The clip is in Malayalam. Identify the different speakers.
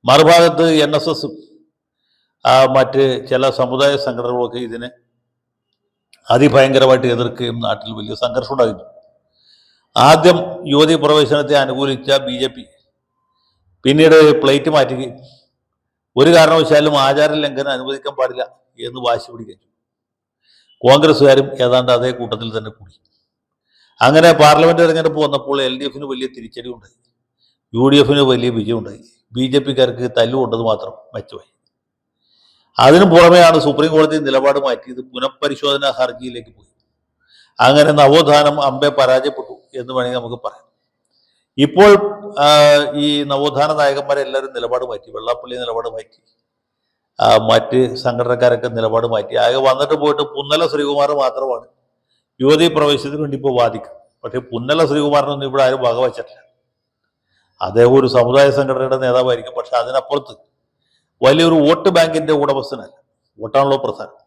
Speaker 1: മറുഭാഗത്ത് NSSും മറ്റ് ചില സമുദായ സംഘടനകളൊക്കെ ഇതിനെ അതിഭയങ്കരമായിട്ട് എതിർക്കുകയും നാട്ടിൽ വലിയ സംഘർഷം ഉണ്ടായിരുന്നു. ആദ്യം യുവതി പ്രവേശനത്തെ അനുകൂലിച്ച BJP പിന്നീട് പ്ലേറ്റ് മാറ്റുകയും ഒരു കാരണവശാലും ആചാര ലംഘനം അനുവദിക്കാൻ പാടില്ല എന്ന് വാശി പിടിക്കുകയും കോൺഗ്രസ്സുകാരും ഏതാണ്ട് അതേ കൂട്ടത്തിൽ തന്നെ കൂടി. അങ്ങനെ പാർലമെന്റ് തെരഞ്ഞെടുപ്പ് വന്നപ്പോൾ LDFന് വലിയ തിരിച്ചടി ഉണ്ടായി, UDFന് വലിയ വിജയമുണ്ടായി, BJPക്കാർക്ക് തല്ലുകൊണ്ടത് മാത്രം മെച്ചമായി. അതിനു പുറമെയാണ് സുപ്രീം കോടതി നിലപാട് മാറ്റിയത്, പുനഃപരിശോധനാ ഹർജിയിലേക്ക് പോയി. അങ്ങനെ നവോത്ഥാനം അമ്പെ പരാജയപ്പെട്ടു എന്ന് വേണമെങ്കിൽ നമുക്ക് പറയാം. ഇപ്പോൾ ഈ നവോത്ഥാന നായകന്മാരെല്ലാവരും നിലപാട് മാറ്റി, വെള്ളാപ്പള്ളി നിലപാട് മാറ്റി, മറ്റ് സംഘടനക്കാരൊക്കെ നിലപാട് മാറ്റി. ആകെ വന്നിട്ട് പോയിട്ട് പുന്നല ശ്രീകുമാർ മാത്രമാണ് യുവതീ പ്രവേശനത്തിന് വേണ്ടി ഇപ്പോൾ വാദിക്കും. പക്ഷെ പുന്നല ശ്രീകുമാറിനൊന്നും ഇവിടെ ആരും വകവച്ചിട്ടില്ല. അദ്ദേഹം ഒരു സമുദായ സംഘടനയുടെ നേതാവായിരിക്കും, പക്ഷെ അതിനപ്പുറത്ത് വലിയൊരു വോട്ട് ബാങ്കിന്റെ ഉടമസ്ഥനല്ല. വോട്ടാണല്ലോ പ്രധാനം.